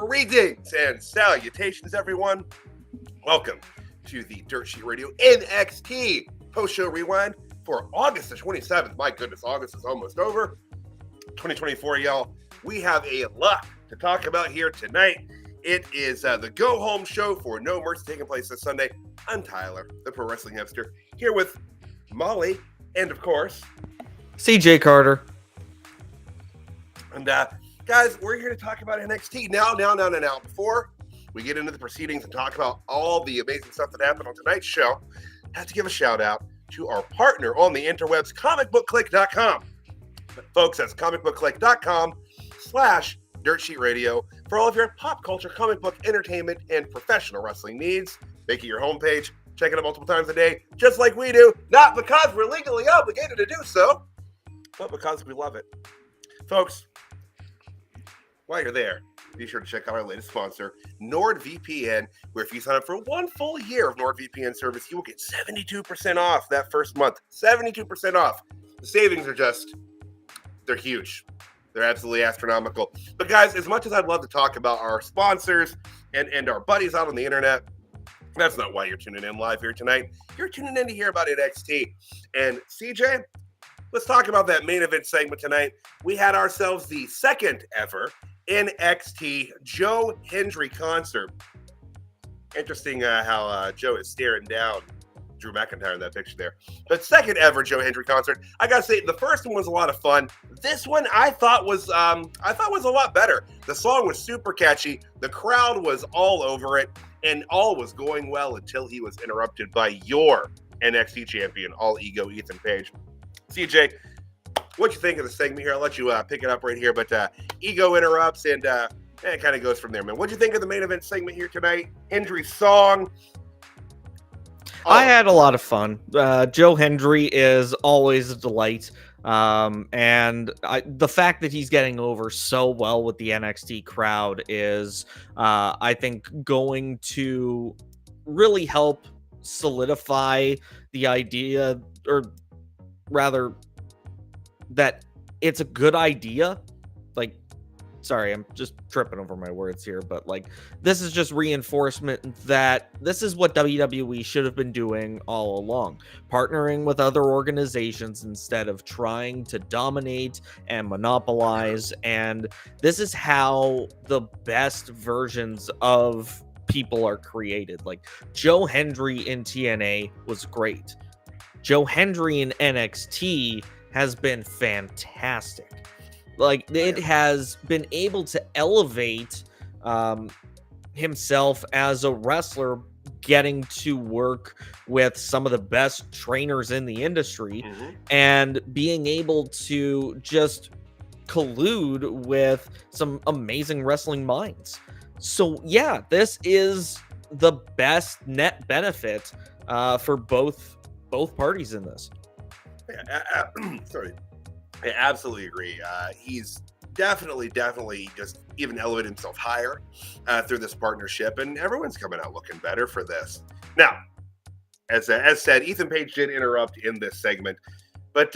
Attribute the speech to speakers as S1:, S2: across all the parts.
S1: Greetings and salutations, everyone. Welcome to the Dirt Sheet Radio NXT post-show rewind for August the 27th. My goodness, August is almost over. 2024, y'all. We have a lot to talk about here tonight. It is the go-home show for No Mercy taking place this Sunday. I'm Tyler, the pro wrestling hipster, here with Molly and, of course,
S2: CJ Carter.
S1: And, guys, we're here to talk about NXT now. Before we get into the proceedings and talk about all the amazing stuff that happened on tonight's show, I have to give a shout out to our partner on the interwebs, comicbookclick.com. Folks, that's comicbookclick.com/dirtsheetradio for all of your pop culture, comic book, entertainment, and professional wrestling needs. Make it your homepage. Check it out multiple times a day, just like we do. Not because we're legally obligated to do so, but because we love it. Folks, while you're there, be sure to check out our latest sponsor, NordVPN, where if you sign up for 1 full year of NordVPN service, you will get 72% off that first month. 72% off. The savings are they're huge. They're absolutely astronomical. But guys, as much as I'd love to talk about our sponsors and our buddies out on the internet, that's not why you're tuning in live here tonight. You're tuning in to hear about NXT. And CJ, let's talk about that main event segment tonight. We had ourselves the second ever NXT Joe Hendry concert. Interesting how Joe is staring down Drew McIntyre in that picture there. But second ever Joe Hendry concert. I gotta say, the first one was a lot of fun. This one I thought was a lot better. The song was super catchy. The crowd was all over it, and all was going well until he was interrupted by your NXT champion, All Ego Ethan Page. CJ, what'd you think of the segment here? I'll let you pick it up right here, but Ego interrupts, and it kind of goes from there, man. What'd you think of the main event segment here tonight? Hendry's song?
S2: I had a lot of fun. Joe Hendry is always a delight, and the fact that he's getting over so well with the NXT crowd is, I think, going to really help solidify the idea, or rather, that it's a good idea. Like, sorry, I'm just tripping over my words here, but like, this is just reinforcement that this is what WWE should have been doing all along, partnering with other organizations instead of trying to dominate and monopolize. And this is how the best versions of people are created. Like, Joe Hendry in TNA was great. Joe Hendry in NXT has been fantastic. Like, it has been able to elevate himself as a wrestler, getting to work with some of the best trainers in the industry, and being able to just collude with some amazing wrestling minds. So yeah, this is the best net benefit for both parties in this.
S1: Sorry. I absolutely agree. He's definitely just even elevated himself higher through this partnership, and everyone's coming out looking better for this. Now, as said, Ethan Page did interrupt in this segment, but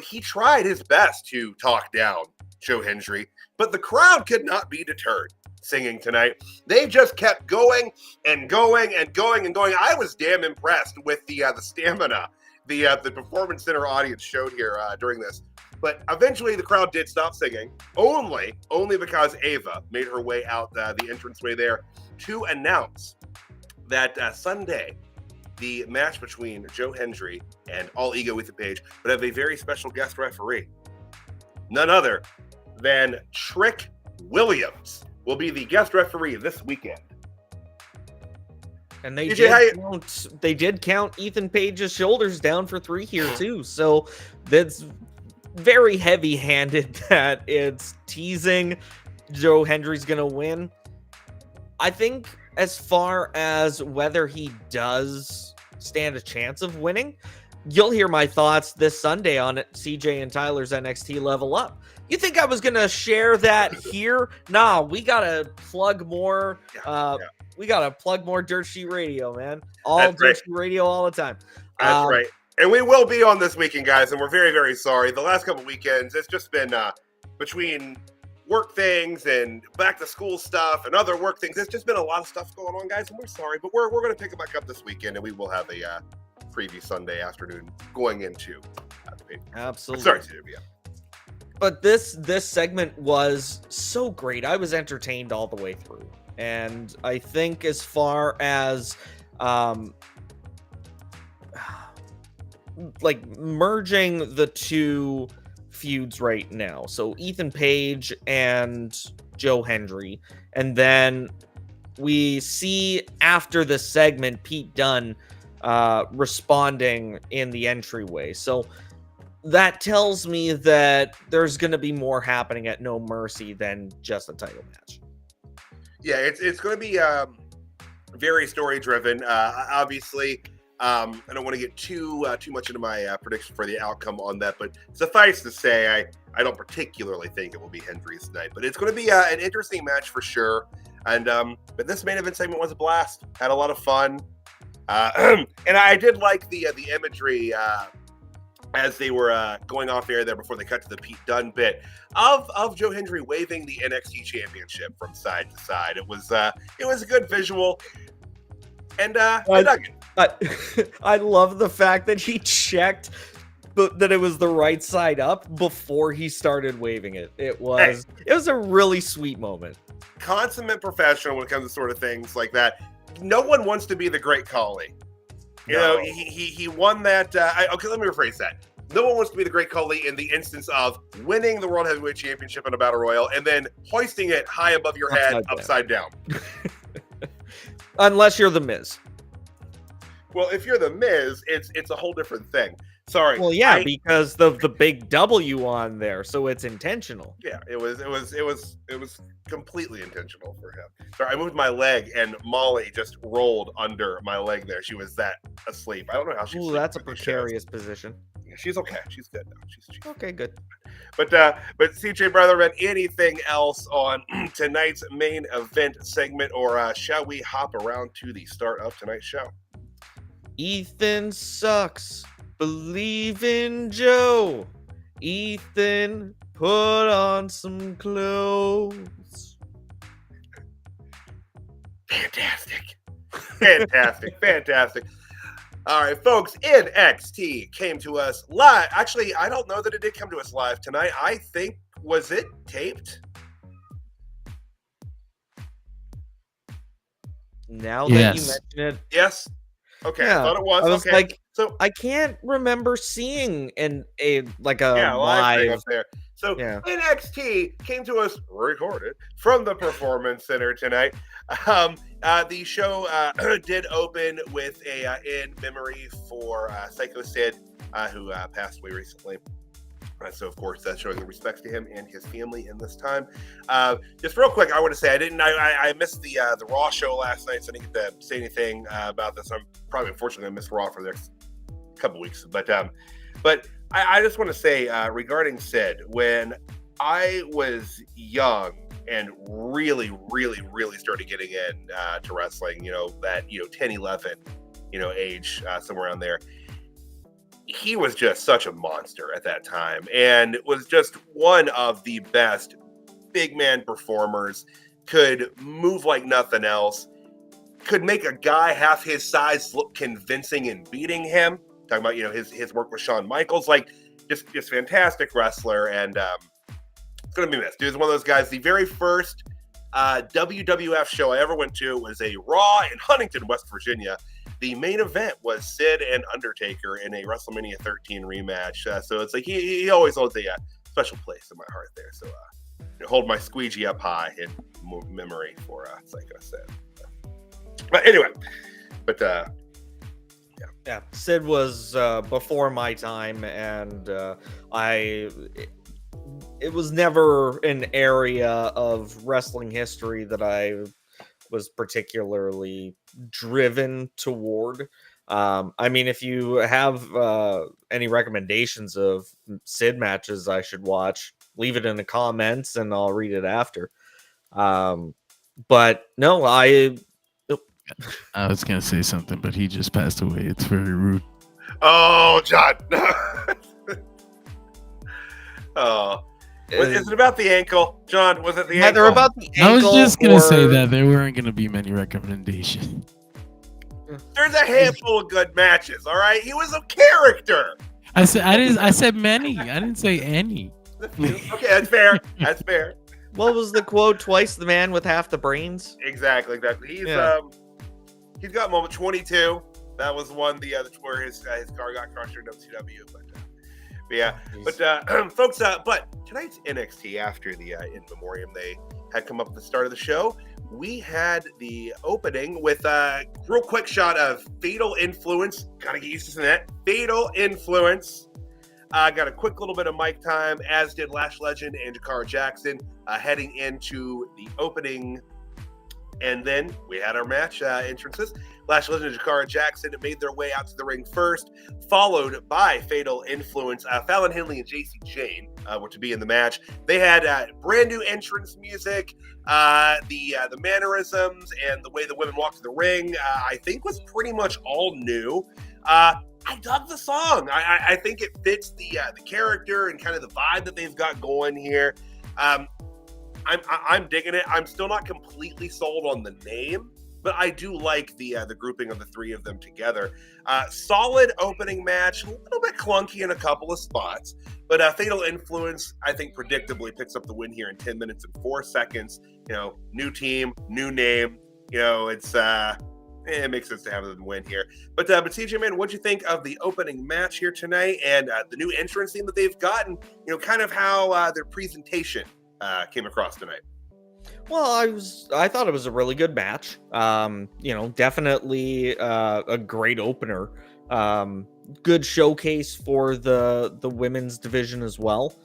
S1: he tried his best to talk down Joe Hendry, but the crowd could not be deterred singing tonight. They just kept going and going and going and going. I was damn impressed with the stamina the Performance Center audience showed here during this. But eventually the crowd did stop singing, only because Ava made her way out the entranceway there to announce that Sunday, the match between Joe Hendry and All Ego Ethan Page would have a very special guest referee. None other than Trick Williams will be the guest referee this weekend.
S2: And they
S1: DJ,
S2: did count Ethan Page's shoulders down for 3 here too. So that's very heavy-handed that it's teasing Joe Hendry's going to win. I think as far as whether he does stand a chance of winning, you'll hear my thoughts this Sunday on CJ and Tyler's NXT Level Up. You think I was going to share that here? Nah, we got to plug more. We got to plug more Dirt Sheet Radio, man. All Dirt Sheet Radio all the time.
S1: That's right. And we will be on this weekend, guys, and we're very, very sorry. The last couple weekends, it's just been between work things and back to school stuff and other work things. It's just been a lot of stuff going on, guys, and we're sorry. But we're going to pick it back up this weekend, and we will have a preview Sunday afternoon going into
S2: Absolutely.
S1: Sorry, CW.
S2: But this segment was so great. I was entertained all the way through. And I think as far as like merging the two feuds right now, so Ethan Page and Joe Hendry, and then we see after the segment Pete Dunne responding in the entryway. So that tells me that there's going to be more happening at No Mercy than just a title match.
S1: Yeah, it's going to be very story driven. Obviously, I don't want to get too much into my prediction for the outcome on that, but suffice to say, I don't particularly think it will be Hendry's night, but it's going to be an interesting match for sure. And but this main event segment was a blast. Had a lot of fun, and I did like the imagery. As they were going off air there before they cut to the Pete Dunne bit of Joe Hendry waving the NXT championship from side to side. It was a good visual, and I dug it.
S2: I love the fact that he checked that it was the right side up before he started waving it. It was a really sweet moment.
S1: Consummate professional when it comes to sort of things like that. No one wants to be the Great Khali. You know, he won that. Okay, let me rephrase that. No one wants to be the Great Khali in the instance of winning the World Heavyweight Championship in a Battle Royal and then hoisting it high above your head, upside down.
S2: Unless you're the Miz.
S1: Well, if you're the Miz, it's a whole different thing. Sorry.
S2: Well, yeah, because the big W on there, so it's intentional.
S1: Yeah, it was completely intentional for him. Sorry, I moved my leg and Molly just rolled under my leg there. She was that asleep. I don't know how she's.
S2: Ooh, that's a precarious position.
S1: Yeah, she's okay. She's good now. She's
S2: okay, good.
S1: But CJ Brotherman, anything else on tonight's main event segment, or shall we hop around to the start of tonight's show?
S2: Ethan sucks. Believe in Joe. Ethan, put on some clothes.
S1: Fantastic. All right, folks, NXT came to us live. Actually, I don't know that it did come to us live tonight. I think, was it taped?
S2: Now that you mention it.
S1: Yes. Okay,
S2: yeah,
S1: I thought it was.
S2: I was
S1: okay.
S2: like,
S1: so
S2: I can't remember seeing a live
S1: thing up there. So NXT came to us recorded from the Performance Center tonight. The show did open with a in memory for Psycho Sid, who passed away recently. So, of course, that's showing the respects to him and his family in this time. Just real quick, I want to say I missed the Raw show last night, so I didn't get to say anything about this. I'm probably, unfortunately, going to miss Raw for the next couple weeks. But I just want to say regarding Sid, when I was young and really, really, really started getting in to wrestling, that 10, 11, age, somewhere around there, he was just such a monster at that time and was just one of the best big man performers, could move like nothing else, could make a guy half his size look convincing in beating him. Talking about, his work with Shawn Michaels, like just fantastic wrestler, and it's going to be missed. Dude's one of those guys. The very first WWF show I ever went to was a Raw in Huntington, West Virginia. The main event was Sid and Undertaker in a WrestleMania 13 rematch. So it's like he always holds a special place in my heart there. So hold my squeegee up high and memory for Psycho Sid. But anyway,
S2: yeah, Sid was before my time, and it was never an area of wrestling history that I was particularly driven toward. I mean, if you have any recommendations of Sid matches I should watch, leave it in the comments and I'll read it after. But no,
S3: I was gonna say something, but he just passed away. It's very rude.
S1: Oh, John. Oh. Is it about the ankle, John? Was it the ankle?
S2: Either about the ankle.
S3: I was just gonna say that there weren't gonna be many recommendations.
S1: There's a handful of good matches. All right, he was a character.
S3: I said many. I didn't say any.
S1: Okay, that's fair. That's fair.
S2: What was the quote? Twice the man with half the brains.
S1: Exactly. He's got moment 22. That was one where his car got crushed in WCW. But folks, but tonight's NXT, after the in memoriam they had come up at the start of the show, we had the opening with a real quick shot of Fatal Influence. Gotta get used to that. Fatal Influence. Got a quick little bit of mic time, as did Lash Legend and Jakara Jackson heading into the opening. And then we had our match entrances. Lash Legend and Jakara Jackson made their way out to the ring first, followed by Fatal Influence. Fallon, Henley, and Jacy Jayne were to be in the match. They had brand new entrance music. The mannerisms and the way the women walked to the ring, I think, was pretty much all new. I dug the song. I think it fits the character and kind of the vibe that they've got going here. I'm digging it. I'm still not completely sold on the name, but I do like the grouping of the three of them together. Solid opening match, a little bit clunky in a couple of spots, but Fatal Influence, I think, predictably picks up the win here in 10 minutes and 4 seconds. New team, new name. It makes sense to have them win here. But CJ, man, what'd you think of the opening match here tonight and the new entrance theme that they've gotten? Kind of how their presentation came across tonight.
S2: Well, I thought it was a really good match. Definitely a great opener. Good showcase for the women's division as well.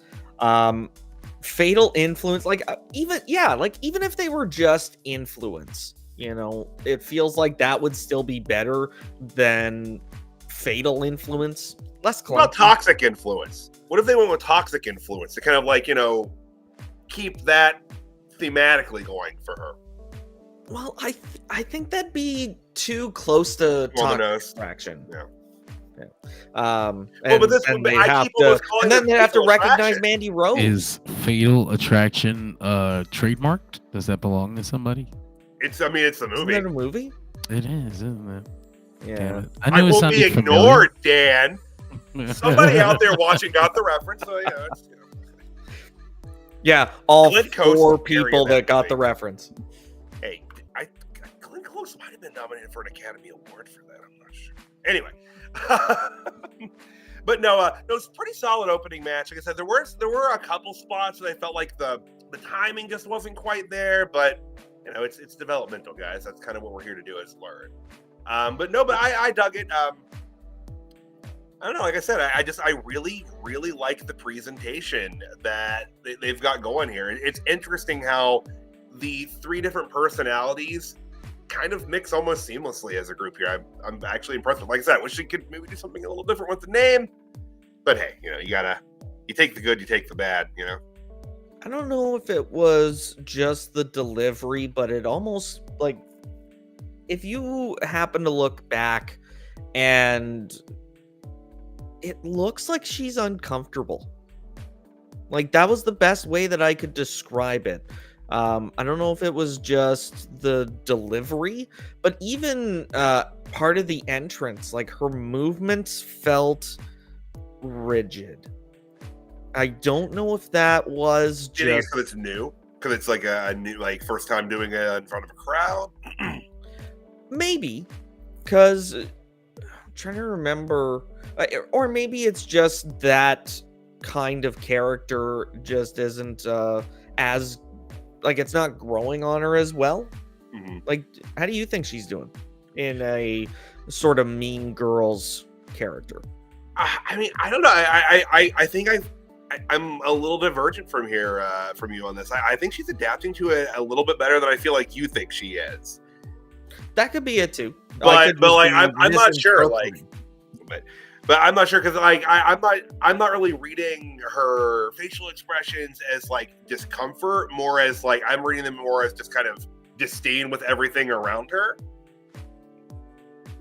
S2: Fatal Influence, even if they were just Influence, it feels like that would still be better than Fatal Influence. Less clunky.
S1: What about Toxic Influence? What if they went with Toxic Influence to kind of keep that thematically going for her?
S2: Well, I think that'd be too close to Toxic Attraction.
S1: Yeah.
S2: And
S1: then
S2: they have to recognize Mandy Rose.
S3: Is Fatal Attraction trademarked? Does that belong to somebody?
S1: It's a movie.
S2: Isn't that a movie?
S3: It is, isn't it?
S2: Yeah.
S1: I won't be ignored, Dan. Somebody out there watching got the reference. So
S2: yeah, all
S1: Glenn
S2: 4 people that got the reference.
S1: Hey, Glenn Close might have been nominated for an Academy Award for that. I'm not sure. Anyway, but no, it was a pretty solid opening match. Like I said, there were a couple spots where I felt like the timing just wasn't quite there, but it's developmental, guys. That's kind of what we're here to do, is learn. But I dug it. I don't know. Like I said, I really, really like the presentation that they've got going here. It's interesting how the 3 different personalities kind of mix almost seamlessly as a group here. I'm actually impressed with. Like I said, I wish they could maybe do something a little different with the name. But hey, you take the good, you take the bad.
S2: I don't know if it was just the delivery, but it almost if you happen to look back and it looks like she's uncomfortable. That was the best way that I could describe it. I don't know if it was just the delivery, but even part of the entrance, her movements felt rigid. I don't know if that was just
S1: because it's new, because it's a new first time doing it in front of a crowd.
S2: Maybe because I'm trying to remember, or maybe it's just that kind of character just isn't as like it's not growing on her as well.
S1: Mm-hmm.
S2: Like, how do you think she's doing in a sort of Mean Girls character?
S1: I mean, I don't know. I think I'm a little divergent from you on this. I think she's adapting to it a little bit better than I feel like you think she is.
S2: That could be it too.
S1: But like I'm not sure. Like, but I'm not sure because like I'm not really reading her facial expressions as like discomfort, more as like I'm reading them more as just kind of disdain with everything around her.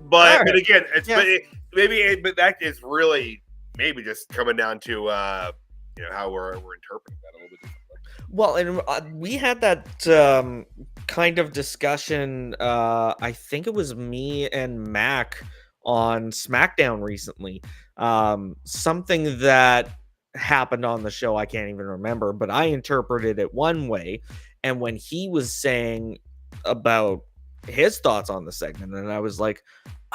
S1: But
S2: right.
S1: But again, it's
S2: Yeah.
S1: but that is really maybe just coming down to how we're interpreting that a little bit differently.
S2: Well, and we had that kind of discussion. I think it was me and Mac on SmackDown recently. Something that happened on the show, I can't even remember, but I interpreted it one way. And when he was saying about his thoughts on the segment, and I was like,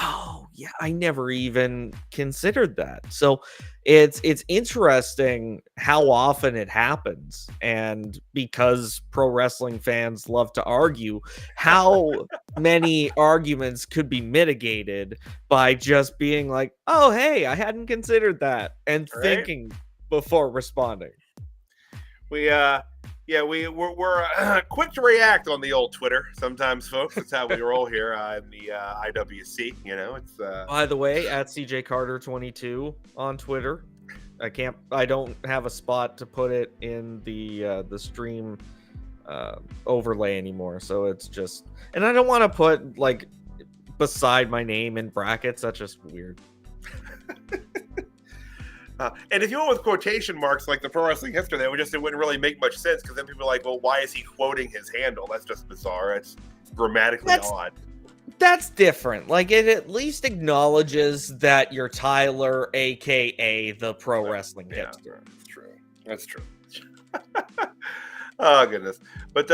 S2: oh yeah, I never even considered that. So it's interesting how often it happens, and because pro wrestling fans love to argue, how many arguments could be mitigated by just being like, oh hey, I hadn't considered that, and thinking before responding.
S1: We're quick to react on the old Twitter sometimes, folks. That's how we roll here in the IWC. It's
S2: By the way, at CJ Carter 22 on Twitter. I don't have a spot to put it in the stream overlay anymore, so it's just, and I don't want to put like beside my name in brackets. That's just weird.
S1: And if you went with quotation marks like the pro wrestling history, it wouldn't really make much sense, because then people are like, well, why is he quoting his handle? That's just bizarre. It's grammatically odd.
S2: That's different. Like, it at least acknowledges that you're Tyler, aka the pro wrestling hipster.
S1: That's true. Oh goodness. But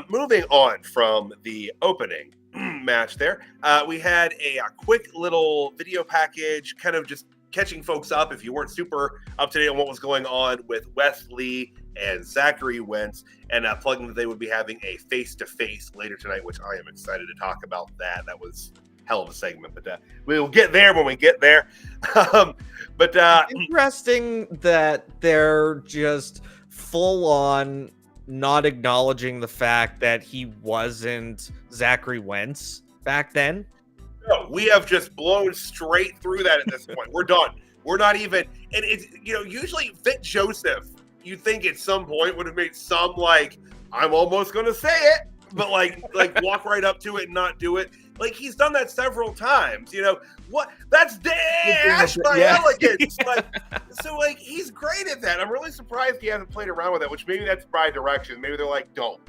S1: moving on from the opening match there, we had a quick little video package, kind of just catching folks up if you weren't super up to date on what was going on with Wesley and Zachary Wentz, and plugging that they would be having a face-to-face later tonight, which I am excited to talk about. That was hell of a segment, but we'll get there when we get there. It's
S2: interesting that they're just full on not acknowledging the fact that he wasn't Zachary Wentz back then.
S1: No, we have just blown straight through that at this point. We're done. We're not even, and it's, usually Vic Joseph, you think at some point would have made some, like, I'm almost going to say it, but like walk right up to it and not do it. Like, he's done that several times, what? That's dash by elegance. So he's great at that. I'm really surprised he hasn't played around with it, which maybe that's by direction. Maybe they're like, don't.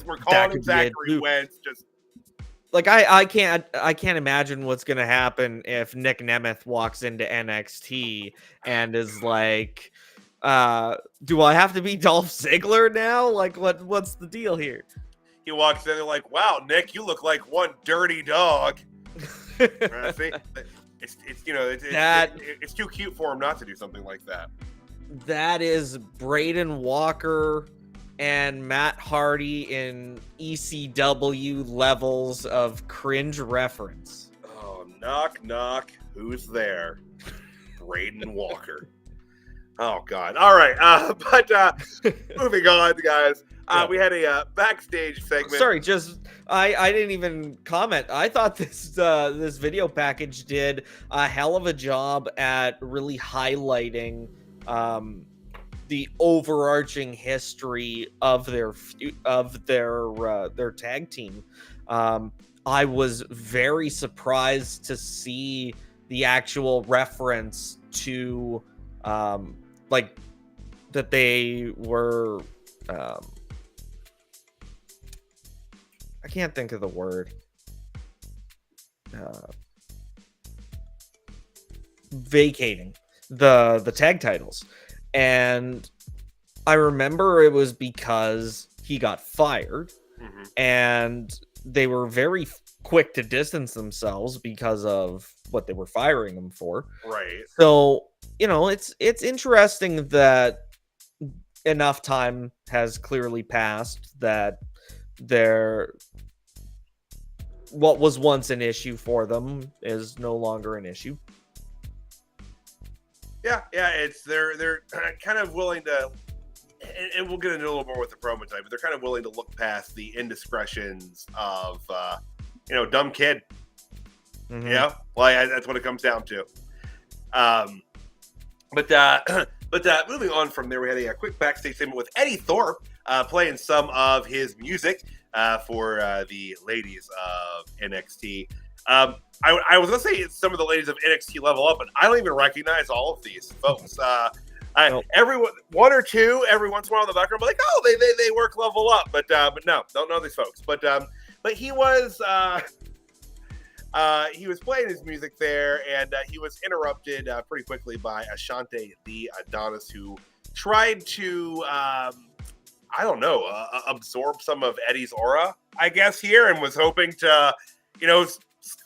S1: We're calling him Zachary Wentz.
S2: Like, I can't imagine what's gonna happen if Nick Nemeth walks into NXT and is like, do I have to be Dolph Ziggler now? Like, what's the deal here?
S1: He walks in, they're like, wow, Nick, you look like one dirty dog. See? It's too cute for him not to do something like that.
S2: That is Braden Walker and Matt Hardy in ECW levels of cringe reference.
S1: Oh, knock, knock. Who's there? Braden Walker. Oh, God. All right. Moving on, guys. We had a backstage segment.
S2: Sorry, I didn't even comment. I thought this video package did a hell of a job at really highlighting the overarching history of their tag team. I was very surprised to see the actual reference to that they were I can't think of the word. Vacating the tag titles. And I remember it was because he got fired, and they were very quick to distance themselves because of what they were firing him for.
S1: Right.
S2: So, it's interesting that enough time has clearly passed that what was once an issue for them is no longer an issue.
S1: Yeah, it's they're kind of willing to, and we'll get into a little more with the promo type, but they're kind of willing to look past the indiscretions of dumb kid.
S2: Mm-hmm.
S1: Yeah, well, that's what it comes down to. But moving on from there, we had a quick backstage segment with Eddie Thorpe playing some of his music for the ladies of NXT. I was going to say it's some of the ladies of NXT Level Up, but I don't even recognize all of these folks. Everyone, one or two every once in a while in the background, like, oh, they work Level Up, but no, don't know these folks. But he was playing his music there, and he was interrupted pretty quickly by Ashante the Adonis, who tried to absorb some of Eddie's aura, I guess, here, and was hoping to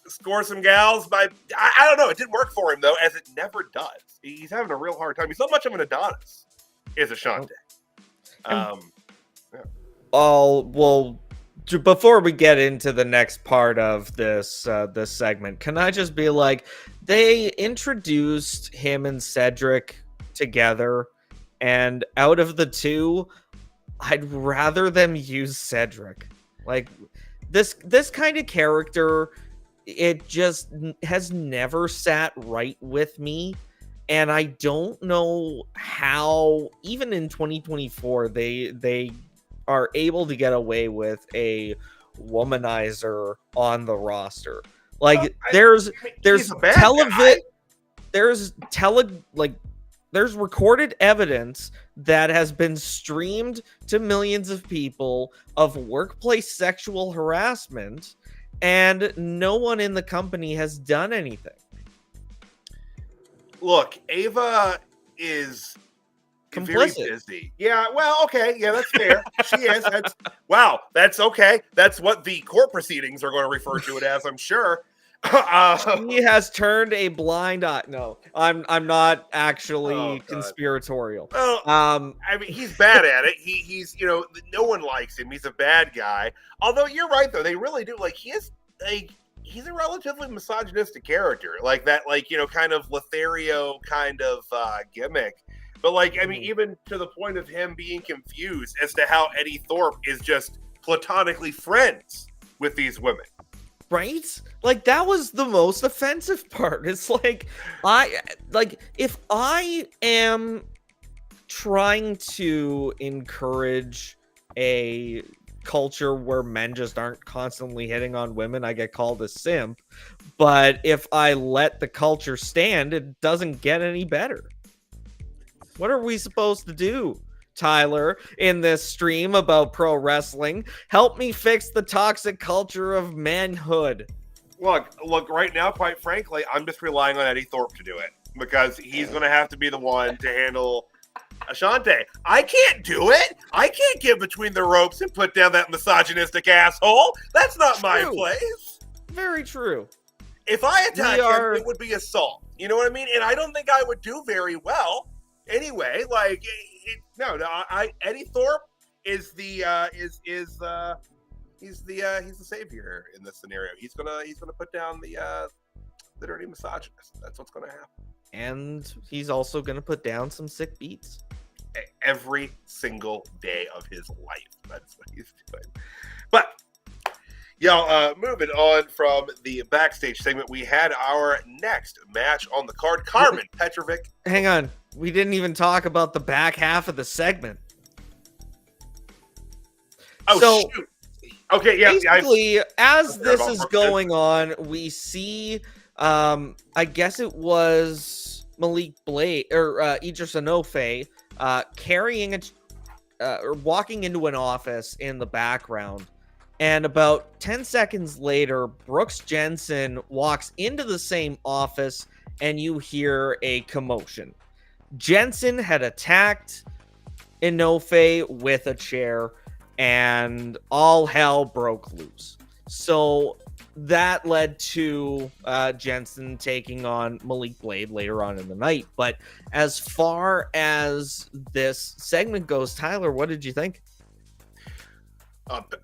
S1: score some gals by, I don't know. It didn't work for him, though, as it never does. He's having a real hard time. He's not much of an Adonis, is Ashante.
S2: Well, before we get into the next part of this segment, can I just be like, they introduced him and Cedric together, and out of the two, I'd rather them use Cedric. Like, this kind of character, it just has never sat right with me. And I don't know how, even in 2024, they are able to get away with a womanizer on the roster. Like, there's recorded evidence that has been streamed to millions of people of workplace sexual harassment, and no one in the company has done anything.
S1: Look, Ava is
S2: complicit.
S1: Very busy. Yeah, well, okay. Yeah, that's fair. She is. That's okay. That's what the court proceedings are going to refer to it as, I'm sure.
S2: He has turned a blind eye. No, I'm not actually conspiratorial.
S1: Well, I mean, he's bad at it. He's no one likes him. He's a bad guy. Although you're right, though, they really do like he's a relatively misogynistic character, like that, kind of Lothario kind of gimmick. But I mean, even to the point of him being confused as to how Eddie Thorpe is just platonically friends with these women.
S2: Right? Like, that was the most offensive part. It's if I am trying to encourage a culture where men just aren't constantly hitting on women, I get called a simp. But if I let the culture stand, it doesn't get any better. What are we supposed to do, Tyler, in this stream about pro wrestling? Help me fix the toxic culture of manhood.
S1: Look, right now, quite frankly, I'm just relying on Eddie Thorpe to do it, because he's going to have to be the one to handle Ashante. I can't do it. I can't get between the ropes and put down that misogynistic asshole. That's not my place.
S2: Very true.
S1: If I attack him, it would be assault. You know what I mean? And I don't think I would do very well. Anyway, Eddie Thorpe is the he's the savior in this scenario. He's gonna put down the dirty misogynist. That's what's gonna happen.
S2: And he's also gonna put down some sick beats
S1: every single day of his life. That's what he's doing. But moving on from the backstage segment, we had our next match on the card. Carmen Petrovic.
S2: Hang on. We didn't even talk about the back half of the segment.
S1: Shoot. Okay, yeah.
S2: Basically, as this is going on, we see, I guess it was Malik Blade or Idris Enofe carrying or walking into an office in the background. And about 10 seconds later, Brooks Jensen walks into the same office, and you hear a commotion. Jensen had attacked Enofe with a chair, and all hell broke loose. So that led to Jensen taking on Malik Blade later on in the night. But as far as this segment goes, Tyler, what did you think?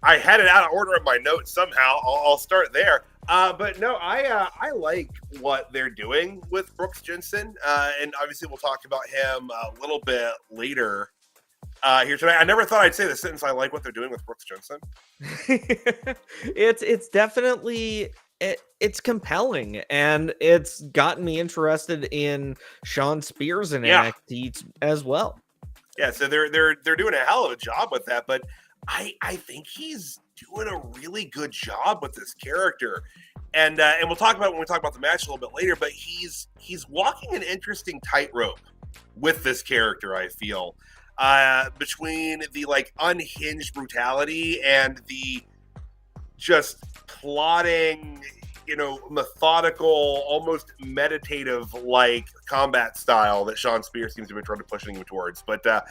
S1: I had it out of order in my notes somehow. I'll start there. But no, I like what they're doing with Brooks Jensen. And obviously we'll talk about him a little bit later here tonight. I never thought I'd say the sentence, I like what they're doing with Brooks Jensen.
S2: It's definitely it's compelling, and it's gotten me interested in Sean Spears and NXT as well.
S1: Yeah, so they're doing a hell of a job with that, but I think he's doing a really good job with this character. And we'll talk about it when we talk about the match a little bit later, but he's walking an interesting tightrope with this character, I feel. Between the like unhinged brutality and the just plotting, methodical, almost meditative like combat style that Sean Spears seems to be trying to pushing him towards. But I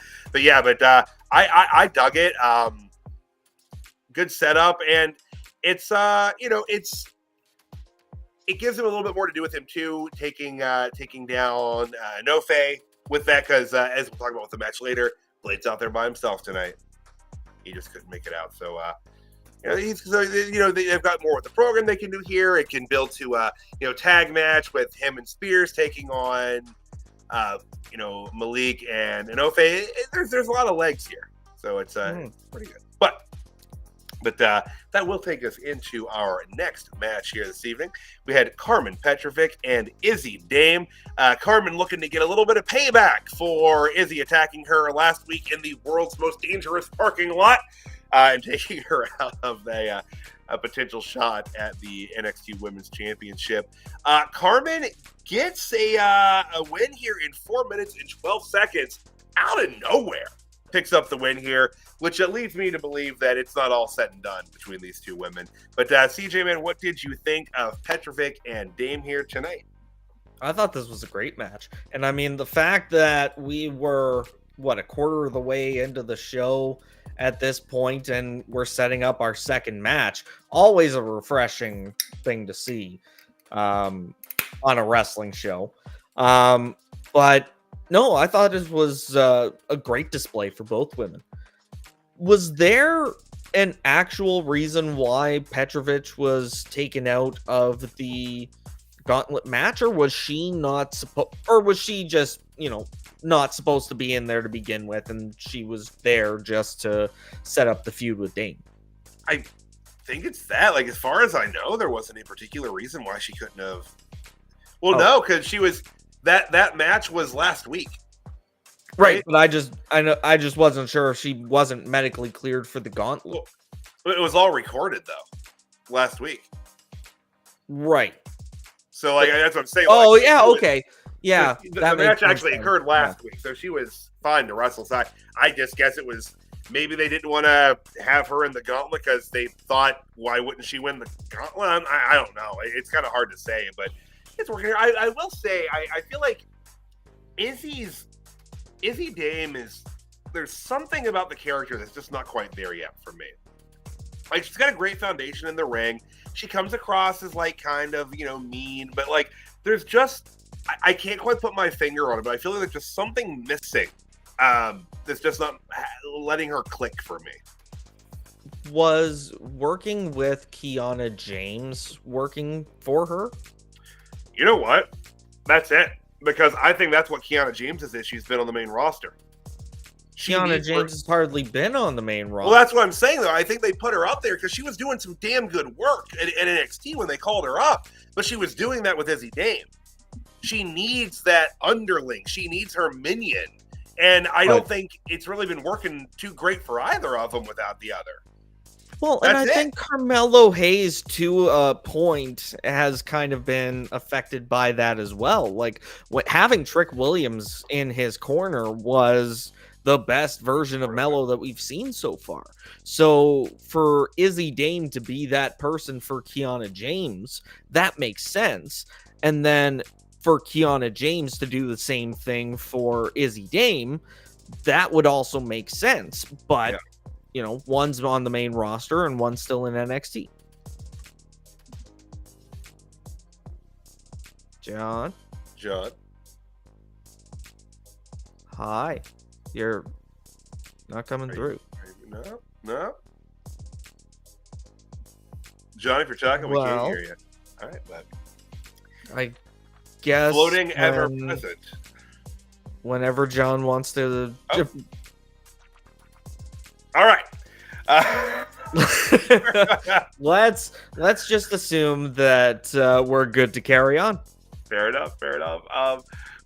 S1: dug it. Good setup, and it's it gives him a little bit more to do with him too, taking down Nofe with that, because as we'll talk about with the match later, Blade's out there by himself tonight. He just couldn't make it out. So they've got more with the program they can do here. It can build to tag match with him and Spears taking on Malik and Nofe. There's a lot of legs here, so it's pretty good. But that will take us into our next match here this evening. We had Carmen Petrovic and Izzy Dame. Carmen looking to get a little bit of payback for Izzy attacking her last week in the world's most dangerous parking lot and taking her out of a potential shot at the NXT Women's Championship. Carmen gets a win here in 4 minutes and 12 seconds out of nowhere. Picks up the win here, which leads me to believe that it's not all said and done between these two women. But CJ, man, what did you think of Petrovic and Dame here tonight?
S2: I thought this was a great match. And I mean, the fact that we were, a quarter of the way into the show at this point, and we're setting up our second match, always a refreshing thing to see on a wrestling show. But no, I thought it was a great display for both women. Was there an actual reason why Petrovic was taken out of the gauntlet match, or was she not supposed, or was she just, not supposed to be in there to begin with, and she was there just to set up the feud with Dame?
S1: I think it's that. Like, as far as I know, there wasn't a particular reason why she couldn't have. Well, no, because she was that match was last week.
S2: Right, but I just wasn't sure if she wasn't medically cleared for the gauntlet.
S1: Well, it was all recorded though, last week.
S2: Right.
S1: So that's what I'm saying.
S2: Oh yeah, okay, yeah.
S1: The match actually occurred last week, so she was fine to wrestle. So I just guess it was maybe they didn't want to have her in the gauntlet because they thought, why wouldn't she win the gauntlet? I don't know. It's kind of hard to say, but it's working. I will say I feel like Izzy Dame there's something about the character that's just not quite there yet for me. Like, she's got a great foundation in the ring. She comes across as like kind of, mean, but like there's just, I can't quite put my finger on it, but I feel like there's just something missing that's just not letting her click for me.
S2: Was working with Kiana James working for her?
S1: You know what? That's it. Because I think that's what Kiana James' issue's been on the main roster.
S2: Kiana James has hardly been on the main roster.
S1: Well, that's what I'm saying, though. I think they put her up there because she was doing some damn good work at NXT when they called her up. But she was doing that with Izzy Dame. She needs that underling. She needs her minion. And I don't think it's really been working too great for either of them without the other.
S2: Well, and I think Carmelo Hayes, to a point, has kind of been affected by that as well. Like, having Trick Williams in his corner was the best version of Melo that we've seen so far. So for Izzy Dame to be that person for Kiana James, that makes sense. And then for Kiana James to do the same thing for Izzy Dame, that would also make sense. But one's on the main roster and one's still in NXT. John.
S1: John.
S2: Hi. You're not coming through.
S1: No. John, if you're talking, we can't hear you. All right, but
S2: I guess
S1: floating ever present.
S2: Whenever John wants to.
S1: All right.
S2: Let's just assume that we're good to carry on.
S1: Fair enough.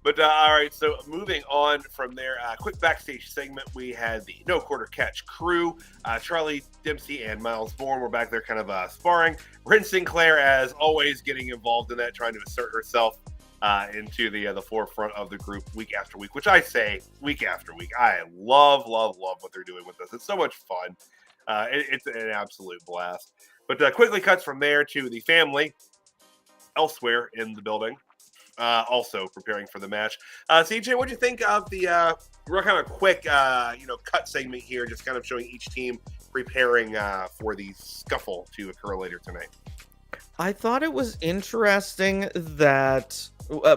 S1: But all right, so moving on from there, quick backstage segment. We had the No Quarter Catch crew. Charlie Dempsey and Miles Bourne were back there kind of sparring. Ren Sinclair, as always, getting involved in that, trying to assert herself into the forefront of the group week after week, which I say week after week. I love what they're doing with this. It's so much fun. It's an absolute blast. But quickly cuts from there to the family elsewhere in the building. Also preparing for the match. CJ, what do you think of the real kind of quick, cut segment here, just kind of showing each team preparing for the scuffle to occur later tonight?
S2: I thought it was interesting that,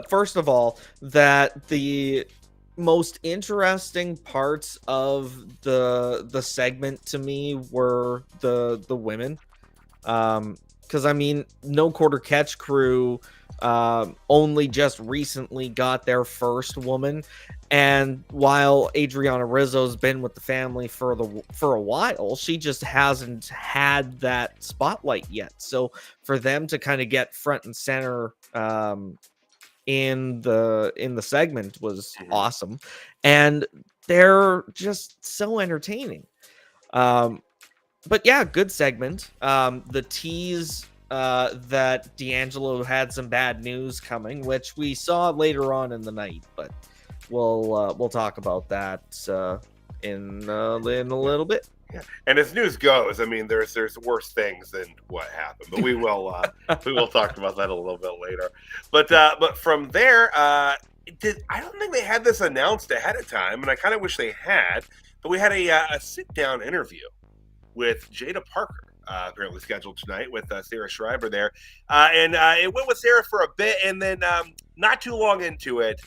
S2: first of all, that the most interesting parts of the segment to me were the women. Because, I mean, No Quarter Catch crew only just recently got their first woman, and while Adriana Rizzo's been with the family for a while, she just hasn't had that spotlight yet. So for them to kind of get front and center in the segment was awesome, and they're just so entertaining. But yeah, good segment. The tease that D'Angelo had some bad news coming, which we saw later on in the night, but we'll talk about that in a little bit.
S1: Yeah. And as news goes, I mean, there's worse things than what happened, but we will talk about that a little bit later. But from there, I don't think they had this announced ahead of time, and I kind of wish they had. But we had a sit down interview with Jada Parker. Apparently scheduled tonight with Sarah Schreiber there. And it went with Sarah for a bit, and then not too long into it,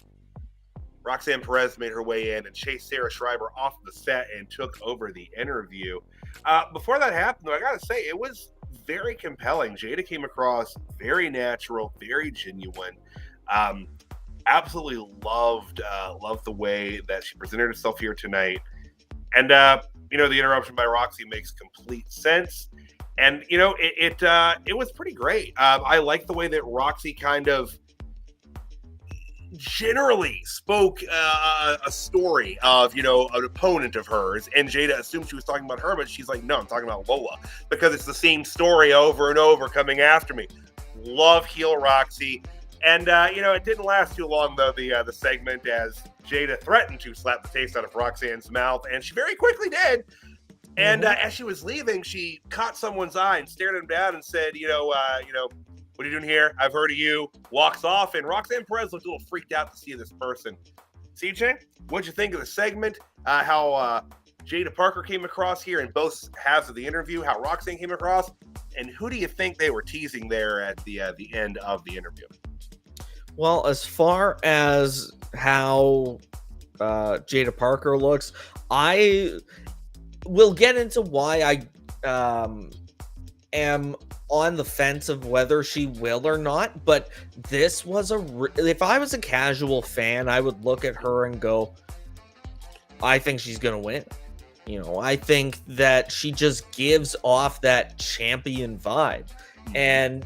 S1: Roxanne Perez made her way in and chased Sarah Schreiber off the set and took over the interview. Before that happened, though, I got to say, it was very compelling. Jada came across very natural, very genuine. Absolutely loved the way that she presented herself here tonight. And, the interruption by Roxy makes complete sense. And, it was pretty great. I like the way that Roxy kind of generally spoke a story of, an opponent of hers. And Jada assumed she was talking about her, but she's like, no, I'm talking about Lola. Because it's the same story over and over coming after me. Love heel Roxy. And, it didn't last too long, though, the segment, as Jada threatened to slap the taste out of Roxanne's mouth. And she very quickly did. And as she was leaving, she caught someone's eye and stared him down and said, what are you doing here? I've heard of you. Walks off, and Roxanne Perez looked a little freaked out to see this person. CJ, what'd you think of the segment? How Jada Parker came across here in both halves of the interview, how Roxanne came across, and who do you think they were teasing there at the end of the interview?
S2: Well, as far as how Jada Parker looks, we'll get into why I am on the fence of whether she will or not, but this was if I was a casual fan, I would look at her and go, I think she's going to win. I think that she just gives off that champion vibe, and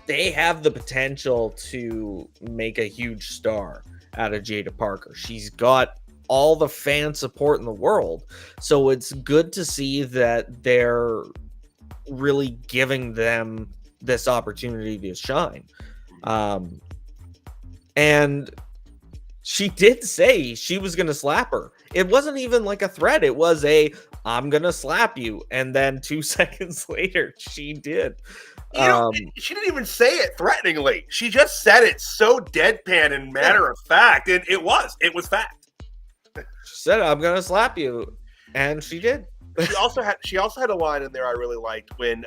S2: they have the potential to make a huge star out of Jada Parker. She's got all the fan support in the world, so it's good to see that they're really giving them this opportunity to shine. And she did say she was gonna slap her. It wasn't even like a threat. It was I'm gonna slap you, and then 2 seconds later she did.
S1: She didn't even say it threateningly. She just said it so deadpan and matter of fact, and it was fact.
S2: She said, I'm gonna slap you, and she did.
S1: She also had a line in there I really liked when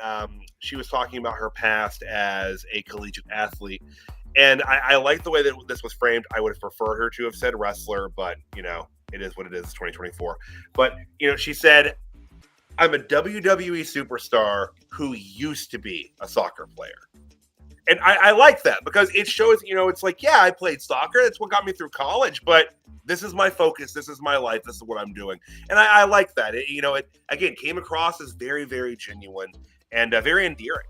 S1: she was talking about her past as a collegiate athlete, And I like the way that this was framed. I would have preferred her to have said wrestler, but, you know, it is what it is. It's 2024. But, you know, she said, I'm a WWE superstar who used to be a soccer player. And I like that because it shows, you know, it's like, yeah, I played soccer. That's what got me through college. But this is my focus. This is my life. This is what I'm doing. And I like that. It, you know, it, again, came across as very, very genuine and very endearing.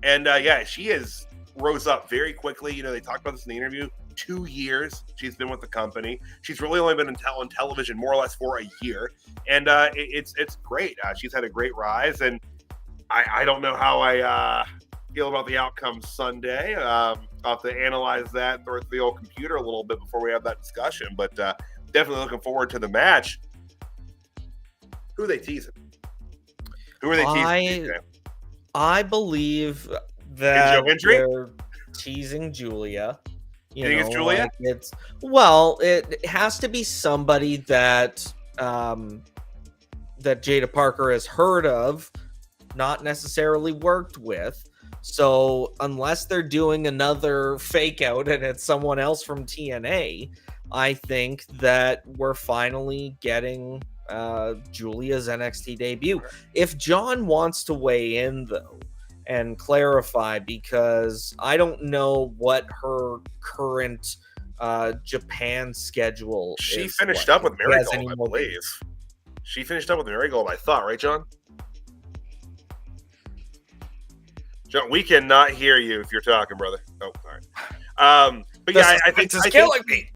S1: And, yeah, she is rose up very quickly. You know, they talked about this in the interview. 2 years she's been with the company. She's really only been on television more or less for a year. And it's great. She's had a great rise. And I don't know how I feel about the outcome Sunday. I'll have to analyze that through the old computer a little bit before we have that discussion. But definitely looking forward to the match. Who are they teasing? Who are they teasing?
S2: I believe that
S1: Hendry?
S2: they're teasing Julia.
S1: You think it's Julia?
S2: Like it has to be somebody that that Jada Parker has heard of, not necessarily worked with. So unless they're doing another fake out and it's someone else from TNA, I think that we're finally getting Julia's NXT debut. If John wants to weigh in, though, and clarify, because I don't know what her current Japan schedule is.
S1: She finished up with Marigold, I believe. She finished up with Marigold, I thought, right, John? John, we cannot hear you if you're talking, brother. Oh, all right. But yeah, I think
S2: it's killing me.